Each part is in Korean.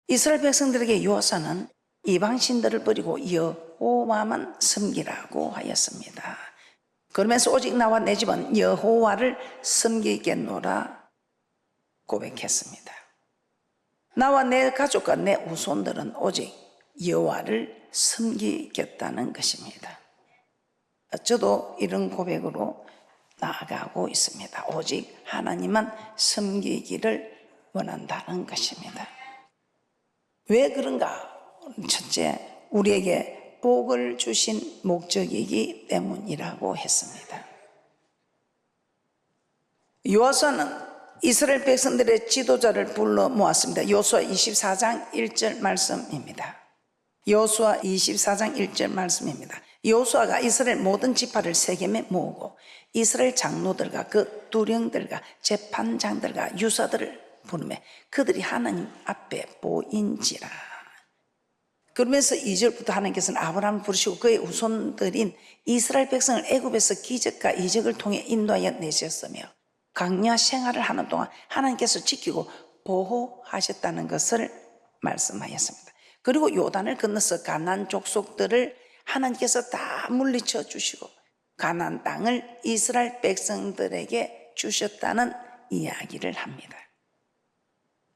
이스라엘 백성들에게 여호와는 이방신들을 버리고 여호와만 섬기라고 하였습니다. 그러면서 오직 나와 내 집은 여호와를 섬기겠노라 고백했습니다. 나와 내 가족과 내 후손들은 오직 여호와를 섬기겠다는 것입니다. 저도 이런 고백으로 나아가고 있습니다. 오직 하나님만 섬기기를 원한다는 것입니다. 왜 그런가? 첫째, 우리에게 복을 주신 목적이기 때문이라고 했습니다. 여호수아는 이스라엘 백성들의 지도자를 불러 모았습니다. 여호수아 24장 1절 말씀입니다. 여호수아 24장 1절 말씀입니다. 여호수아가 이스라엘 모든 지파를 세겜에 모으고 이스라엘 장로들과 그 두령들과 재판장들과 유사들을 부르며 그들이 하나님 앞에 보인지라. 그러면서 2절부터 하나님께서는 아브라함을 부르시고 그의 후손들인 이스라엘 백성을 애굽에서 기적과 이적을 통해 인도하여 내셨으며 광야 생활을 하는 동안 하나님께서 지키고 보호하셨다는 것을 말씀하였습니다. 그리고 요단을 건너서 가나안 족속들을 하나님께서 다 물리쳐 주시고 가나안 땅을 이스라엘 백성들에게 주셨다는 이야기를 합니다.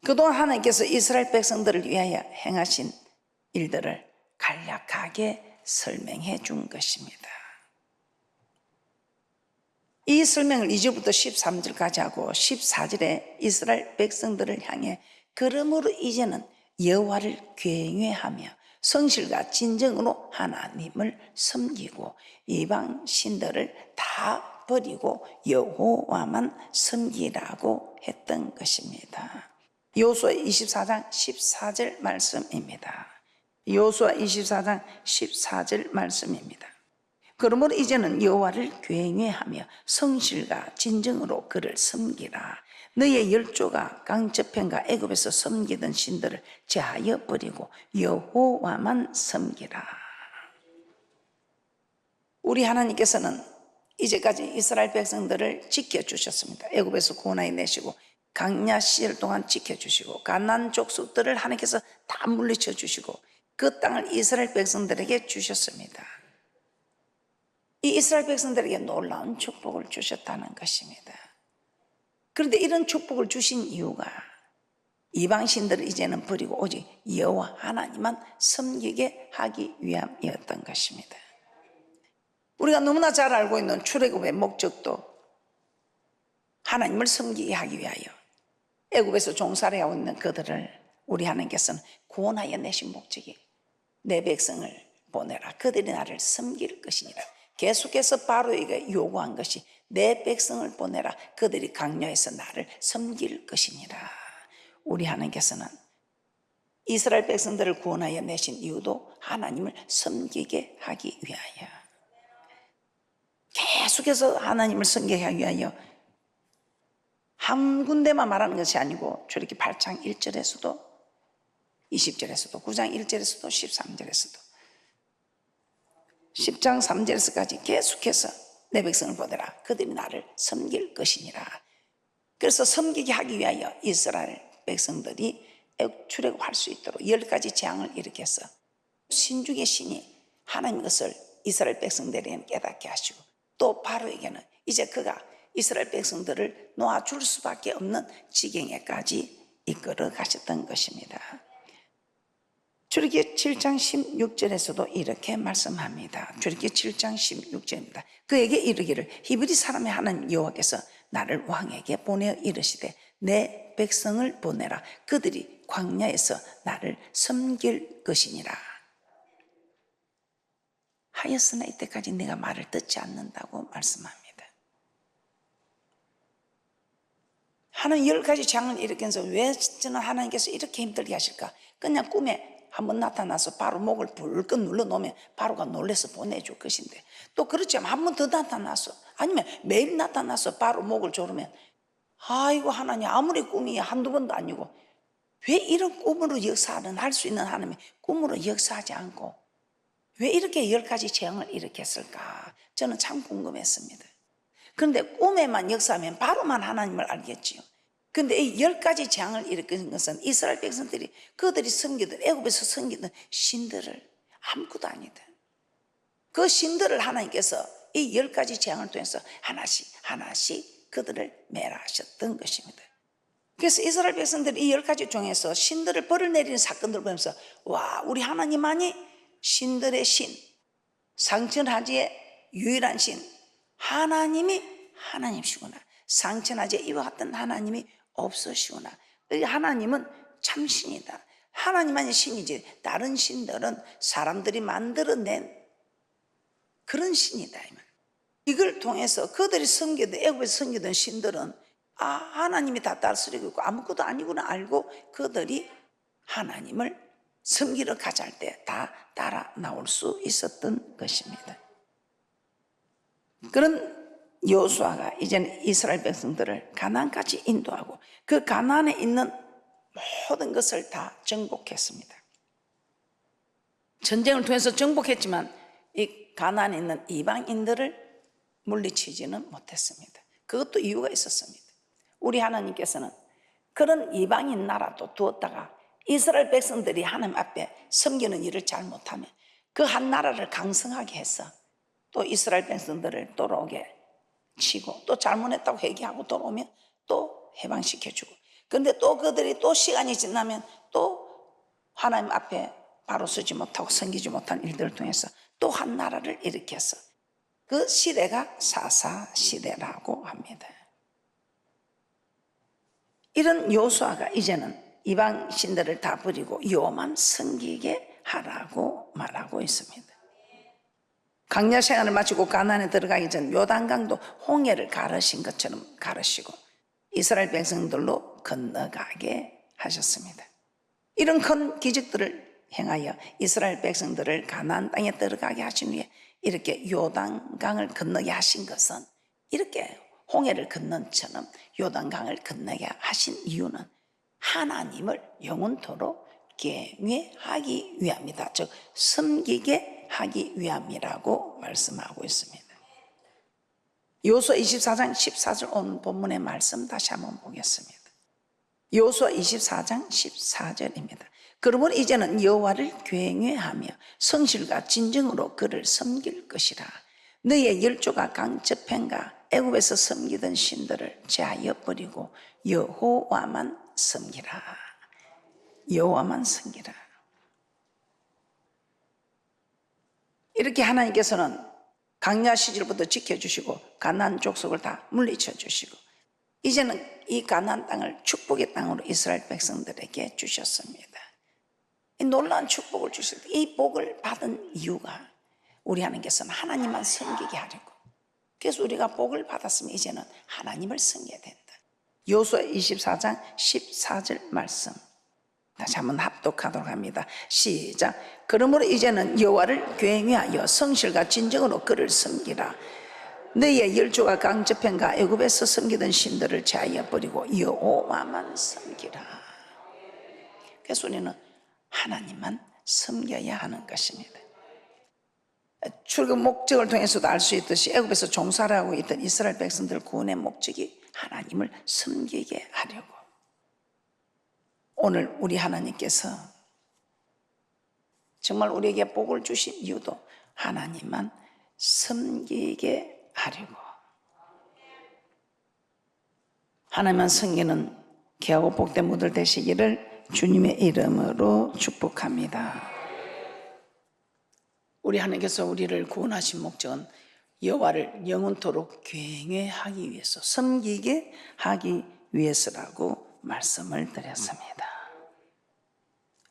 그동안 하나님께서 이스라엘 백성들을 위하여 행하신 일들을 간략하게 설명해 준 것입니다. 이 설명을 2절부터 13절까지 하고 14절에 이스라엘 백성들을 향해 그러므로 이제는 여호와를 경외하며 성실과 진정으로 하나님을 섬기고 이방 신들을 다 버리고 여호와만 섬기라고 했던 것입니다. 여호수아 24장 14절 말씀입니다. 여호수아 24장 14절 말씀입니다. 그러므로 이제는 여호와를 경외하며 성실과 진정으로 그를 섬기라. 너의 열조가 강저편과 애굽에서 섬기던 신들을 제하여 버리고 여호와만 섬기라. 우리 하나님께서는 이제까지 이스라엘 백성들을 지켜주셨습니다. 애굽에서 구원하여 내시고 광야 시절 동안 지켜주시고 가나안 족속들을 하나님께서 다 물리쳐 주시고 그 땅을 이스라엘 백성들에게 주셨습니다. 이 이스라엘 백성들에게 놀라운 축복을 주셨다는 것입니다. 그런데 이런 축복을 주신 이유가 이방신들을 이제는 버리고 오직 여호와 하나님만 섬기게 하기 위함이었던 것입니다. 우리가 너무나 잘 알고 있는 출애굽의 목적도 하나님을 섬기게 하기 위하여 애굽에서 종살이하고 있는 그들을 우리 하나님께서는 구원하여 내신 목적이 내 백성을 보내라. 그들이 나를 섬길 것이니라. 계속해서 바로에게 요구한 것이 내 백성을 보내라. 그들이 강요해서 나를 섬길 것이니라. 우리 하나님께서는 이스라엘 백성들을 구원하여 내신 이유도 하나님을 섬기게 하기 위하여, 계속해서 하나님을 섬기게 하기 위하여 한 군데만 말하는 것이 아니고 출애굽기 8장 1절에서도 20절에서도 9장 1절에서도 13절에서도 10장 3절에서까지 계속해서 내 백성을 보내라. 그들이 나를 섬길 것이니라. 그래서 섬기게 하기 위하여 이스라엘 백성들이 출애굽할 수 있도록 10가지 재앙을 일으켜서 신중의 신이 하나님 것을 이스라엘 백성들에게는 깨닫게 하시고 또 바로에게는 이제 그가 이스라엘 백성들을 놓아줄 수밖에 없는 지경에까지 이끌어 가셨던 것입니다. 출애굽기 7장 16절에서도 이렇게 말씀합니다. 출애굽기 7장 16절입니다. 그에게 이르기를 히브리 사람의 하나님 여호와께서 나를 왕에게 보내어 이르시되 내 백성을 보내라. 그들이 광야에서 나를 섬길 것이니라. 하였으나 이때까지 내가 말을 듣지 않는다고 말씀합니다. 하나님 10가지 장을 일으켜서 왜 저는 하나님께서 이렇게 힘들게 하실까? 그냥 꿈에 한번 나타나서 바로 목을 불끈 눌러놓으면 바로가 놀라서 보내줄 것인데, 또 그렇지 않으면 한 번 더 나타나서 아니면 매일 나타나서 바로 목을 조르면 아이고 하나님, 아무리 꿈이 한두 번도 아니고 왜 이런 꿈으로 역사는 할 수 있는 하나님이 꿈으로 역사하지 않고 왜 이렇게 10가지 재앙을 일으켰을까? 저는 참 궁금했습니다. 그런데 꿈에만 역사하면 바로만 하나님을 알겠지요. 근데 이 10가지 재앙을 일으킨 것은 이스라엘 백성들이 그들이 섬기던 애굽에서 섬기던 신들을 아무것도 아니다. 그 신들을 하나님께서 이 10가지 재앙을 통해서 하나씩 그들을 멸하셨던 것입니다. 그래서 이스라엘 백성들이 이 10가지 중에서 신들을 벌을 내리는 사건들을 보면서 와, 우리 하나님만이 신들의 신, 상천하지의 유일한 신 하나님이 하나님이시구나. 상천하지에 이와 같은 하나님이 없으시구나. 이 하나님은 참신이다. 하나님만이 신이지 다른 신들은 사람들이 만들어낸 그런 신이다. 이걸 통해서 그들이 섬기던 애굽에서 섬기던 신들은 하나님이 다 다스리고 있고 아무것도 아니구나 알고 그들이 하나님을 섬기러 가자 할 때 다 따라 나올 수 있었던 것입니다. 그런 여호수아가 이제는 이스라엘 백성들을 가나안까지 인도하고 그 가나안에 있는 모든 것을 다 정복했습니다. 전쟁을 통해서 정복했지만 이 가나안에 있는 이방인들을 물리치지는 못했습니다. 그것도 이유가 있었습니다. 우리 하나님께서는 그런 이방인 나라도 두었다가 이스라엘 백성들이 하나님 앞에 섬기는 일을 잘못하면 그 한 나라를 강성하게 해서 또 이스라엘 백성들을 돌아오게 치고 또 잘못했다고 회개하고 돌아오면 또 해방시켜주고, 그런데 또 그들이 또 시간이 지나면 또 하나님 앞에 바로 서지 못하고 섬기지 못한 일들을 통해서 또 한 나라를 일으켰어. 그 시대가 사사 시대라고 합니다. 이런 여호수아가 이제는 이방 신들을 다 버리고 여호와만 섬기게 하라고 말하고 있습니다. 광야 생활을 마치고 가나안에 들어가기 전 요단강도 홍해를 가르신 것처럼 가르시고 이스라엘 백성들로 건너가게 하셨습니다. 이런 큰 기적들을 행하여 이스라엘 백성들을 가나안 땅에 들어가게 하신 후에 이렇게 요단강을 건너게 하신 것은 이렇게 홍해를 건넌처럼 요단강을 건너게 하신 이유는 하나님을 영원토록 경외하기 위함이다. 즉 섬기게 하기 위함이라고 말씀하고 있습니다. 여호수아 24장 14절 오늘 본문의 말씀 다시 한번 보겠습니다. 여호수아 24장 14절입니다. 그러므로 이제는 여호와를 경외하며 성실과 진정으로 그를 섬길 것이라. 너희의 열조가 강접행과 애굽에서 섬기던 신들을 제하여 버리고 여호와만 섬기라. 여호와만 섬기라. 이렇게 하나님께서는 광야 시절부터 지켜주시고 가나안 족속을 다 물리쳐 주시고 이제는 이 가나안 땅을 축복의 땅으로 이스라엘 백성들에게 주셨습니다. 이 놀라운 축복을 주실 때 이 복을 받은 이유가 우리 하나님께서는 하나님만 섬기게 하려고. 그래서 우리가 복을 받았으면 이제는 하나님을 섬겨야 된다. 여호수아 24장 14절 말씀 다시 한번 합독하도록 합니다. 시작. 그러므로 이제는 여호와를 경외하여 성실과 진정으로 그를 섬기라. 너희의 열조가 강접행과 애굽에서 섬기던 신들을 제하여 버리고 여호와만 섬기라. 그래서 우리는 하나님만 섬겨야 하는 것입니다. 출애굽 목적을 통해서도 알 수 있듯이 애굽에서 종살이 하고 있던 이스라엘 백성들 구원의 목적이 하나님을 섬기게 하려고. 오늘 우리 하나님께서 정말 우리에게 복을 주신 이유도 하나님만 섬기게 하려고. 하나님만 섬기는 귀하고 복된 무들 되시기를 주님의 이름으로 축복합니다. 우리 하나님께서 우리를 구원하신 목적은 여호와를 영원토록 경외하기 위해서, 섬기게 하기 위해서라고 말씀을 드렸습니다.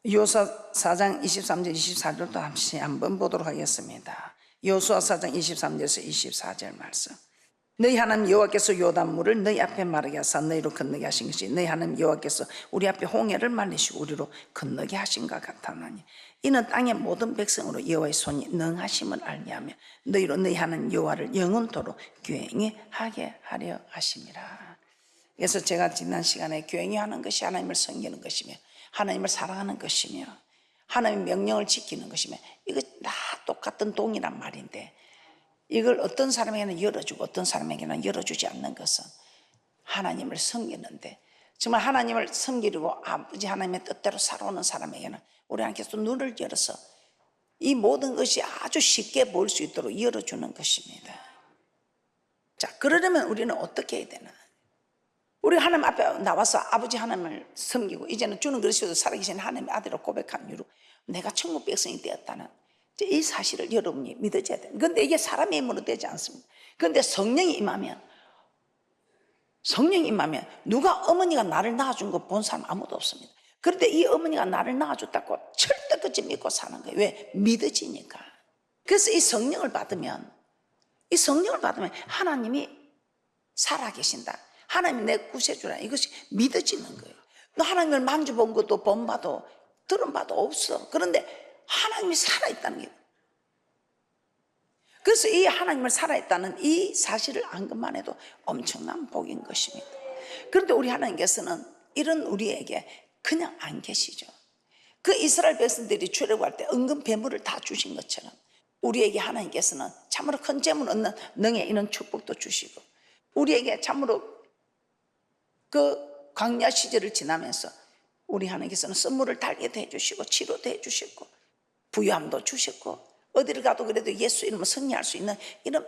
여호수아 4장 23절 24절도 다시 한번 보도록 하겠습니다. 여호수아 4장 23절에서 24절 말씀. 너희 하나님 여호와께서 요단물을 너희 앞에 마르게 하사 너희로 건너게 하신 것이 너희 하나님 여호와께서 우리 앞에 홍해를 말리시고 우리로 건너게 하신 것 같아나니 이는 땅의 모든 백성으로 여호와의 손이 능하심을 알게 하며 너희로 너희 하나님 여호와를 영원토록 경외하게 하려 하심이라. 그래서 제가 지난 시간에 경외하는 것이 하나님을 섬기는 것이며 하나님을 사랑하는 것이며 하나님의 명령을 지키는 것이며 이거 다 똑같은 동일한 말인데 이걸 어떤 사람에게는 열어주고 어떤 사람에게는 열어주지 않는 것은 하나님을 섬기는데 정말 하나님을 섬기려고 아버지 하나님의 뜻대로 살아오는 사람에게는 우리 하나님께서 눈을 열어서 이 모든 것이 아주 쉽게 보일 수 있도록 열어주는 것입니다. 자, 그러려면 우리는 어떻게 해야 되나? 우리 하나님 앞에 나와서 아버지 하나님을 섬기고 이제는 주는 그리스도 살아계신 하나님의 아들을 고백한 이후로 내가 천국 백성이 되었다는 이 사실을 여러분이 믿어줘야 돼요. 그런데 이게 사람의 힘으로 되지 않습니다. 그런데 성령이 임하면 누가 어머니가 나를 낳아준 거 본 사람 아무도 없습니다. 그런데 이 어머니가 나를 낳아줬다고 절대 끝이 믿고 사는 거예요. 왜? 믿어지니까. 그래서 이 성령을 받으면 하나님이 살아계신다, 하나님이 내 구세주라, 이것이 믿어지는 거예요. 너 하나님을 만져본 것도 본바도 들은바도 없어. 그런데 하나님이 살아있다는 게, 그래서 이 하나님을 살아있다는 이 사실을 안 것만 해도 엄청난 복인 것입니다. 그런데 우리 하나님께서는 이런 우리에게 그냥 안 계시죠. 그 이스라엘 백성들이 출애굽할 때 은근 배물을 다 주신 것처럼 우리에게 하나님께서는 참으로 큰 재물 얻는 능에 이런 축복도 주시고, 우리에게 참으로 그 광야 시절을 지나면서 우리 하나님께서는 선물을 달게도 해주시고 치료도 해주시고 부유함도 주셨고, 어디를 가도 그래도 예수 이름으로 승리할 수 있는 이런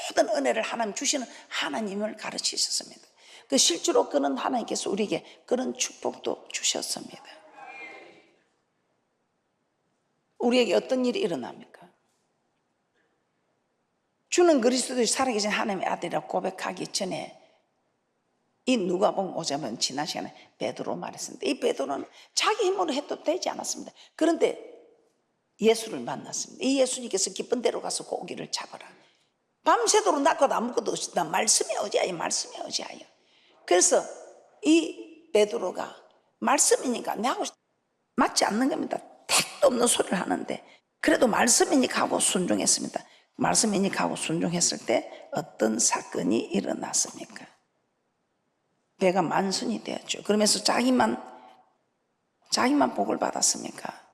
모든 은혜를 하나님 주시는 하나님을 가르치셨습니다. 그 실제로 그런 하나님께서 우리에게 그런 축복도 주셨습니다. 우리에게 어떤 일이 일어납니까? 주는 그리스도의 살아계신 하나님의 아들이라고 고백하기 전에 이 누가복음 5장은 지난 시간에 베드로 말했습니다. 이 베드로는 자기 힘으로 해도 되지 않았습니다. 그런데 예수를 만났습니다. 이 예수님께서 기쁜 데로 가서 고기를 잡아라. 밤새도록 낳고도 아무것도 없이 말씀에 의지하여, 말씀에 의지하여. 그래서 이 베드로가 말씀이니까 내하고 맞지 않는 겁니다. 택도 없는 소리를 하는데 그래도 말씀이니까 하고 순종했습니다. 말씀이니까 하고 순종했을 때 어떤 사건이 일어났습니까? 배가 만순이 되었죠. 그러면서 자기만 복을 받았습니까?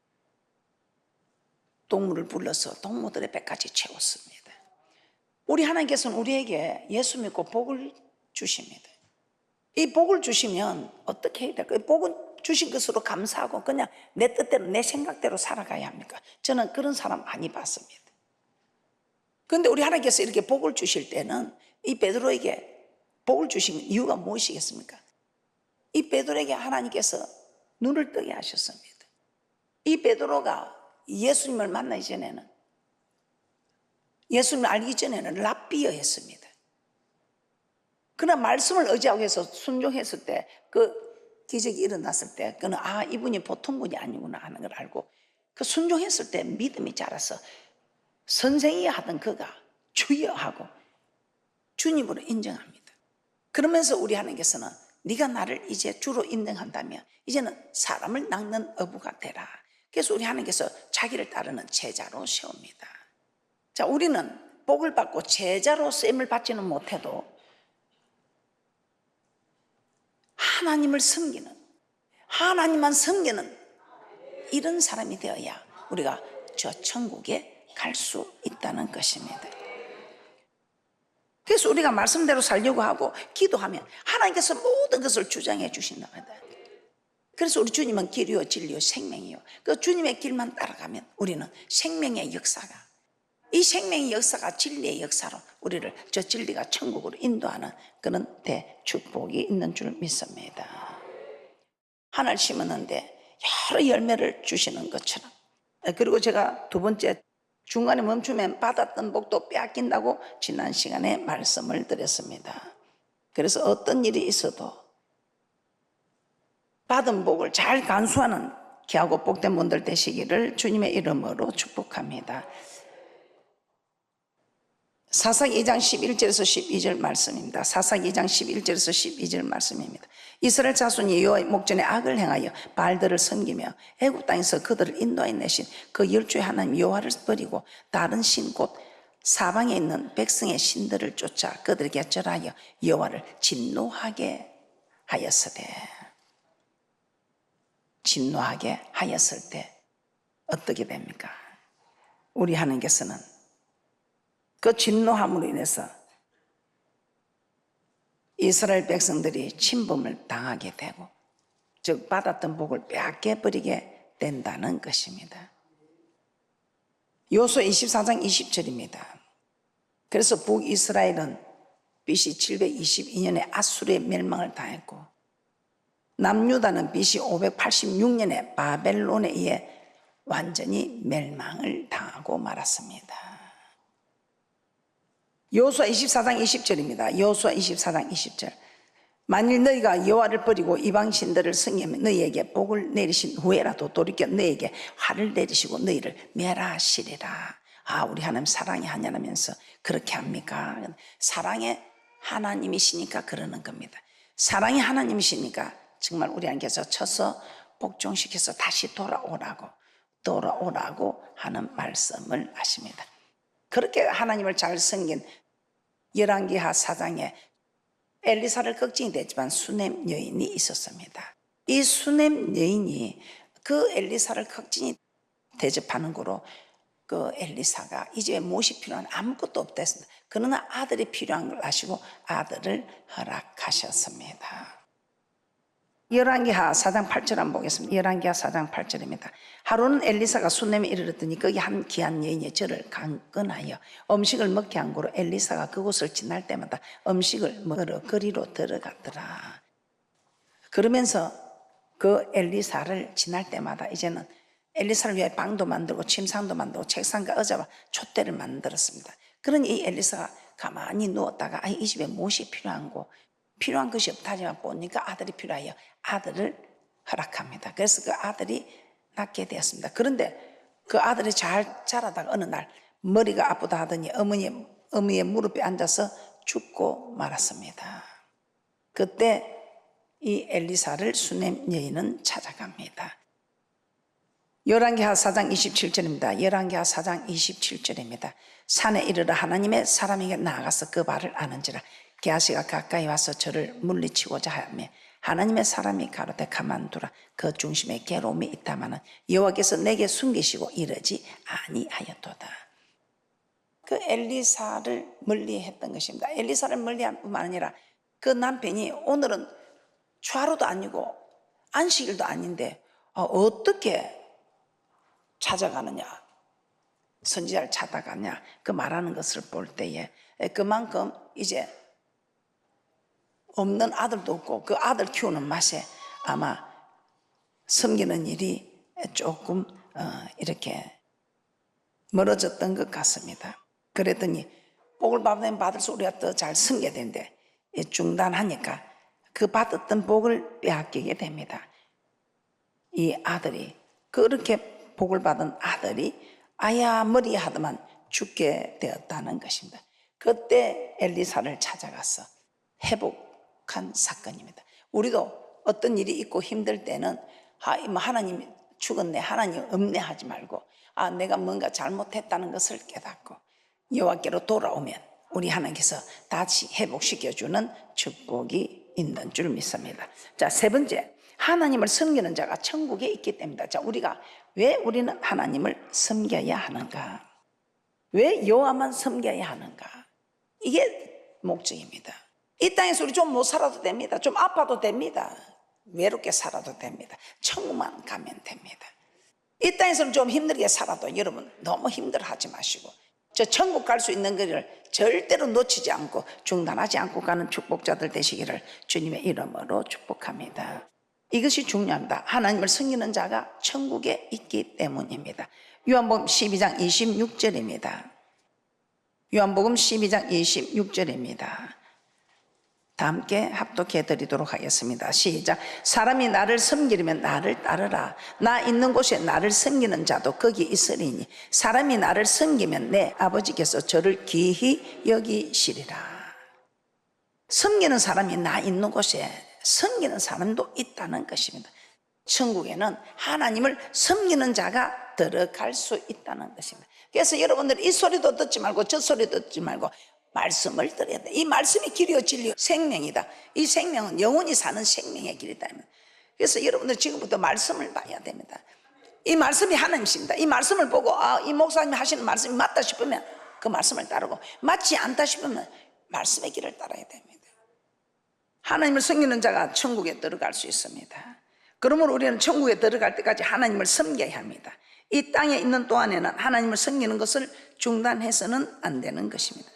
동물을 불러서 동무들의 배까지 채웠습니다. 우리 하나님께서는 우리에게 예수 믿고 복을 주십니다. 이 복을 주시면 어떻게 해야 될까요? 복은 주신 것으로 감사하고 그냥 내 뜻대로 내 생각대로 살아가야 합니까? 저는 그런 사람 많이 봤습니다. 그런데 우리 하나님께서 이렇게 복을 주실 때는 이 베드로에게 복을 주신 이유가 무엇이겠습니까? 이 베드로에게 하나님께서 눈을 뜨게 하셨습니다. 이 베드로가 예수님을 만나기 전에는, 예수님을 알기 전에는 랍비어였습니다. 그러나 말씀을 의지하고 해서 순종했을 때, 그 기적이 일어났을 때 그는 이분이 보통 분이 아니구나 하는 걸 알고 그 순종했을 때 믿음이 자라서 선생이 하던 그가 주여 하고 주님으로 인정합니다. 그러면서 우리 하나님께서는 네가 나를 이제 주로 인정한다면 이제는 사람을 낚는 어부가 되라. 그래서 우리 하나님께서 자기를 따르는 제자로 세웁니다. 자, 우리는 복을 받고 제자로 쓰임을 받지는 못해도 하나님을 섬기는, 하나님만 섬기는 이런 사람이 되어야 우리가 저 천국에 갈 수 있다는 것입니다. 그래서 우리가 말씀대로 살려고 하고 기도하면 하나님께서 모든 것을 주장해 주신답니다. 그래서 우리 주님은 길이요 진리요 생명이요, 그 주님의 길만 따라가면 우리는 생명의 역사가, 이 생명의 역사가 진리의 역사로 우리를 저 진리가 천국으로 인도하는 그런 대축복이 있는 줄 믿습니다. 하나를 심었는데 여러 열매를 주시는 것처럼, 그리고 제가 두 번째 중간에 멈추면 받았던 복도 빼앗긴다고 지난 시간에 말씀을 드렸습니다. 그래서 어떤 일이 있어도 받은 복을 잘 간수하는 귀하고 복된 분들 되시기를 주님의 이름으로 축복합니다. 사사기 2장 11절에서 12절 말씀입니다. 사사기 2장 11절에서 12절 말씀입니다. 이스라엘 자손이 여호와의 목전에 악을 행하여 바알들을 섬기며 애굽 땅에서 그들을 인도하여 내신 그 열주의 하나님 여호와를 버리고 다른 신 곧 사방에 있는 백성의 신들을 쫓아 그들에게 절하여 여호와를 진노하게 하였으되, 진노하게 하였을 때 어떻게 됩니까? 우리 하나님께서는 그 진노함으로 인해서 이스라엘 백성들이 침범을 당하게 되고, 즉 받았던 복을 빼앗겨 버리게 된다는 것입니다. 여호수아 24장 20절입니다. 그래서 북이스라엘은 BC 722년에 아수르의 멸망을 당했고, 남유다는 BC 586년에 바벨론에 의해 완전히 멸망을 당하고 말았습니다. 여호수아 24장 20절입니다. 여호수아 24장 20절. 만일 너희가 여호와를 버리고 이방 신들을 섬기면 너희에게 복을 내리신 후에라도 돌이켜 너희에게 화를 내리시고 너희를 멸하시리라. 아, 우리 하나님 사랑의 하나님이면서 그렇게 합니까? 사랑의 하나님이시니까 그러는 겁니다. 사랑의 하나님이시니까 정말 우리 하나님께서 쳐서 복종시켜서 다시 돌아오라고 하는 말씀을 하십니다. 그렇게 하나님을 잘 섬긴 열왕기하 4장에 엘리사를 걱정이 됐지만 수넴 여인이 있었습니다. 이 수넴 여인이 그 엘리사를 걱정이 대접하는 거로 그 엘리사가 이 집에 무엇이 필요한 아무것도 없다 했습니다. 그러나 아들이 필요한 걸 아시고 아들을 허락하셨습니다. 열왕기하 4장 8절 한번 보겠습니다. 열왕기하 4장 8절입니다. 하루는 엘리사가 수넴에 이르렀더니 거기 한 귀한 여인이 저를 강건하여 음식을 먹게 한 거로 엘리사가 그곳을 지날 때마다 음식을 먹으러 거리로 들어갔더라. 그러면서 그 엘리사를 지날 때마다 이제는 엘리사를 위해 방도 만들고 침상도 만들고 책상과 의자와 촛대를 만들었습니다. 그러니 이 엘리사가 가만히 누웠다가 이 집에 무엇이 필요한 것이 없다지만 보니까 아들이 필요하여 아들을 허락합니다. 그래서 그 아들이 낳게 되었습니다. 그런데 그 아들이 잘 자라다가 어느 날 머리가 아프다 하더니 어머니의 무릎에 앉아서 죽고 말았습니다. 그때 이 엘리사를 수넴 여인은 찾아갑니다. 열왕기하 4장 27절입니다. 열왕기하 4장 27절입니다. 산에 이르러 하나님의 사람에게 나아가서 그 발을 아는지라 게하시가 가까이 와서 저를 물리치고자 하며 하나님의 사람이 가로되 가만두라 그 중심에 괴로움이 있다마는 여호와께서 내게 숨기시고 이르지 아니하였도다. 그 엘리사를 멀리했던 것입니다. 엘리사를 멀리한 뿐만 아니라 그 남편이 오늘은 주하루도 아니고 안식일도 아닌데 어떻게 찾아가느냐, 선지자를 찾아가냐 그 말하는 것을 볼 때에 그만큼 이제 없는 아들도 없고 그 아들 키우는 맛에 아마 섬기는 일이 조금 이렇게 멀어졌던 것 같습니다. 그랬더니 복을 받을수록 우리가 더 잘 섬겨야 되는데 중단하니까 그 받았던 복을 빼앗기게 됩니다. 이 아들이 그렇게 복을 받은 아들이 아야 머리 하더만 죽게 되었다는 것입니다. 그때 엘리사를 찾아가서 회복한 사건입니다. 우리도 어떤 일이 있고 힘들 때는 하나님이 죽었네, 하나님 없네 하지 말고 내가 뭔가 잘못했다는 것을 깨닫고 여호와께로 돌아오면 우리 하나님께서 다시 회복시켜주는 축복이 있는 줄 믿습니다. 자, 세 번째, 하나님을 섬기는 자가 천국에 있기 때문이다. 자, 왜 우리는 하나님을 섬겨야 하는가? 왜 여호와만 섬겨야 하는가? 이게 목적입니다. 이 땅에서 우리 좀 못 살아도 됩니다. 좀 아파도 됩니다. 외롭게 살아도 됩니다. 천국만 가면 됩니다. 이 땅에서는 좀 힘들게 살아도 여러분 너무 힘들어하지 마시고 저 천국 갈 수 있는 것을 절대로 놓치지 않고 중단하지 않고 가는 축복자들 되시기를 주님의 이름으로 축복합니다. 이것이 중요합니다. 하나님을 섬기는 자가 천국에 있기 때문입니다. 요한복음 12장 26절입니다. 요한복음 12장 26절입니다. 다 함께 합독해 드리도록 하겠습니다. 시작. 사람이 나를 섬기려면 나를 따르라. 나 있는 곳에 나를 섬기는 자도 거기 있으리니 사람이 나를 섬기면 내 아버지께서 저를 귀히 여기시리라. 섬기는 사람이 나 있는 곳에 섬기는 사람도 있다는 것입니다. 천국에는 하나님을 섬기는 자가 들어갈 수 있다는 것입니다. 그래서 여러분들 이 소리도 듣지 말고 저 소리도 듣지 말고 말씀을 들어야 돼. 이 말씀이 길이요 진리요 생명이다. 이 생명은 영원히 사는 생명의 길이다. 그래서 여러분들 지금부터 말씀을 봐야 됩니다. 이 말씀이 하나님이십니다. 이 말씀을 보고 이 목사님이 하시는 말씀이 맞다 싶으면 그 말씀을 따르고 맞지 않다 싶으면 말씀의 길을 따라야 됩니다. 하나님을 섬기는 자가 천국에 들어갈 수 있습니다. 그러므로 우리는 천국에 들어갈 때까지 하나님을 섬겨야 합니다. 이 땅에 있는 동안에는 하나님을 섬기는 것을 중단해서는 안 되는 것입니다.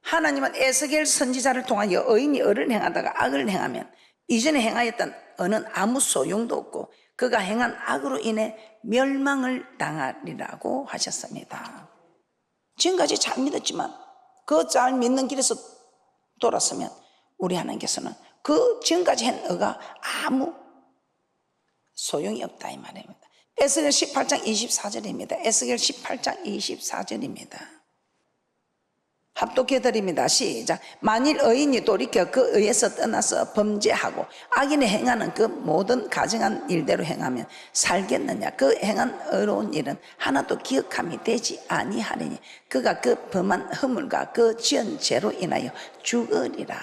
하나님은 에스겔 선지자를 통하여 의인이 의를 행하다가 악을 행하면 이전에 행하였던 의는 아무 소용도 없고 그가 행한 악으로 인해 멸망을 당하리라고 하셨습니다. 지금까지 잘 믿었지만 그 잘 믿는 길에서 돌았으면 우리 하나님께서는 그 지금까지 한 의가 아무 소용이 없다 이 말입니다. 에스겔 18장 24절입니다. 에스겔 18장 24절입니다. 합독해드립니다. 시작. 만일 의인이 돌이켜 그 의에서 떠나서 범죄하고 악인이 행하는 그 모든 가증한 일대로 행하면 살겠느냐. 그 행한 의로운 일은 하나도 기억함이 되지 아니하리니 그가 그 범한 허물과 그 지은 죄로 인하여 죽으리라.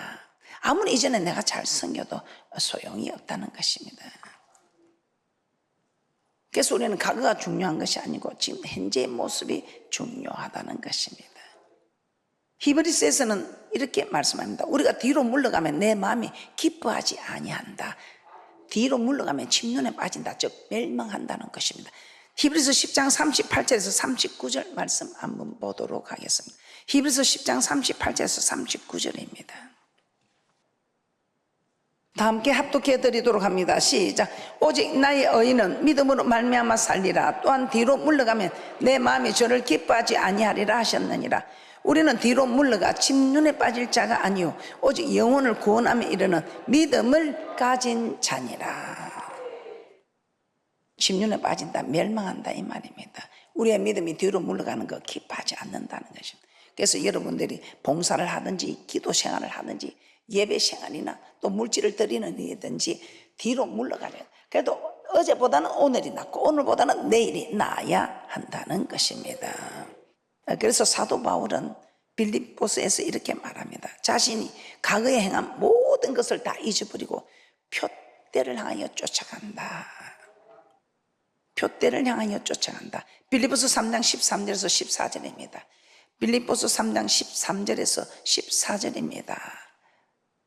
아무리 이전에 내가 잘 섬겨도 소용이 없다는 것입니다. 그래서 우리는 과거가 중요한 것이 아니고 지금 현재의 모습이 중요하다는 것입니다. 히브리서에서는 이렇게 말씀합니다. 우리가 뒤로 물러가면 내 마음이 기뻐하지 아니한다. 뒤로 물러가면 침륜에 빠진다. 즉 멸망한다는 것입니다. 히브리서 10장 38절에서 39절 말씀 한번 보도록 하겠습니다. 히브리서 10장 38절에서 39절입니다. 다 함께 합독해 드리도록 합니다. 시작. 오직 나의 의인은 믿음으로 말미암아 살리라. 또한 뒤로 물러가면 내 마음이 저를 기뻐하지 아니하리라 하셨느니라. 우리는 뒤로 물러가 침륜에 빠질 자가 아니요 오직 영혼을 구원함에 이르는 믿음을 가진 자니라. 침륜에 빠진다, 멸망한다 이 말입니다. 우리의 믿음이 뒤로 물러가는 거 기뻐하지 않는다는 것입니다. 그래서 여러분들이 봉사를 하든지 기도 생활을 하든지 예배 생활이나 또 물질을 드리는 일이든지 뒤로 물러가려. 그래도 어제보다는 오늘이 낫고 오늘보다는 내일이 나아야 한다는 것입니다. 그래서 사도 바울은 빌립보서에서 이렇게 말합니다. 자신이 과거에 행한 모든 것을 다 잊어버리고 표대를 향하여 쫓아간다. 표대를 향하여 쫓아간다. 빌립보서 3장 13절에서 14절입니다. 빌립보서 3장 13절에서 14절입니다.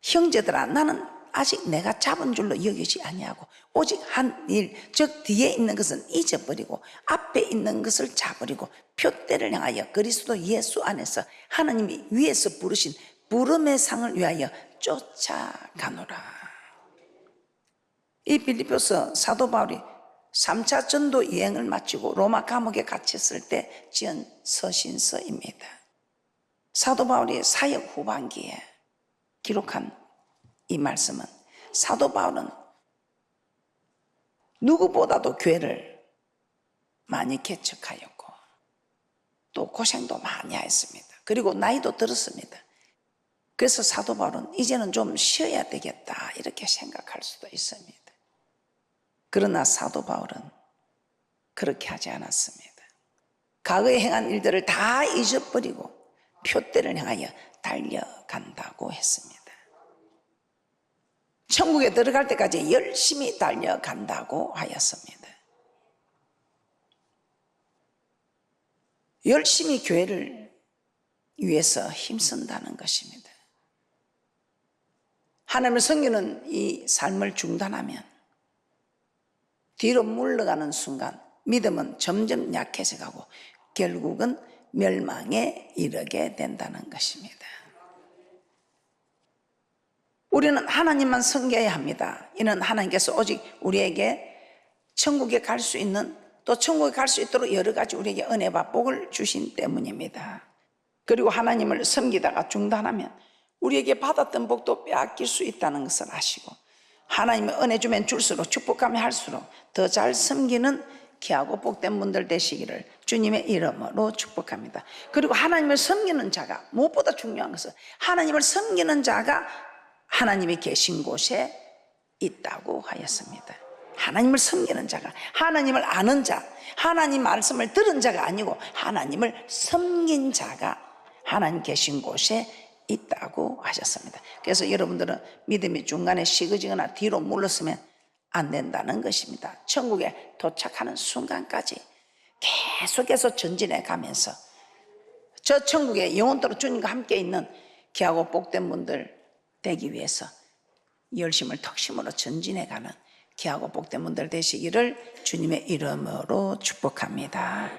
형제들아 나는 아직 내가 잡은 줄로 여기지 아니하고 오직 한 일 즉 뒤에 있는 것은 잊어버리고 앞에 있는 것을 잡으리고 표대를 향하여 그리스도 예수 안에서 하나님이 위에서 부르신 부름의 상을 위하여 쫓아가노라. 이 빌립보서 사도 바울이 3차 전도 여행을 마치고 로마 감옥에 갇혔을 때 지은 서신서입니다. 사도 바울이 사역 후반기에 기록한 이 말씀은 사도 바울은 누구보다도 교회를 많이 개척하였고 또 고생도 많이 했습니다. 그리고 나이도 들었습니다. 그래서 사도 바울은 이제는 좀 쉬어야 되겠다 이렇게 생각할 수도 있습니다. 그러나 사도 바울은 그렇게 하지 않았습니다. 과거에 행한 일들을 다 잊어버리고 표대를 향하여 달려간다고 했습니다. 천국에 들어갈 때까지 열심히 달려간다고 하였습니다. 열심히 교회를 위해서 힘쓴다는 것입니다. 하나님을 섬기는 이 삶을 중단하면 뒤로 물러가는 순간 믿음은 점점 약해져 가고 결국은 멸망에 이르게 된다는 것입니다. 우리는 하나님만 섬겨야 합니다. 이는 하나님께서 오직 우리에게 천국에 갈 수 있는 또 천국에 갈 수 있도록 여러 가지 우리에게 은혜와 복을 주신 때문입니다. 그리고 하나님을 섬기다가 중단하면 우리에게 받았던 복도 빼앗길 수 있다는 것을 아시고 하나님의 은혜 주면 줄수록 축복하며 할수록 더 잘 섬기는 귀하고 복된 분들 되시기를 주님의 이름으로 축복합니다. 그리고 하나님을 섬기는 자가 무엇보다 중요한 것은 하나님을 섬기는 자가 하나님이 계신 곳에 있다고 하였습니다. 하나님을 섬기는 자가 하나님을 아는 자, 하나님 말씀을 들은 자가 아니고 하나님을 섬긴 자가 하나님 계신 곳에 있다고 하셨습니다. 그래서 여러분들은 믿음이 중간에 시그지거나 뒤로 물러서면 안 된다는 것입니다. 천국에 도착하는 순간까지 계속해서 전진해 가면서 저 천국에 영원토록 주님과 함께 있는 귀하고 복된 분들 되기 위해서 열심을 턱심으로 전진해가는 귀하고 복된 분들 되시기를 주님의 이름으로 축복합니다.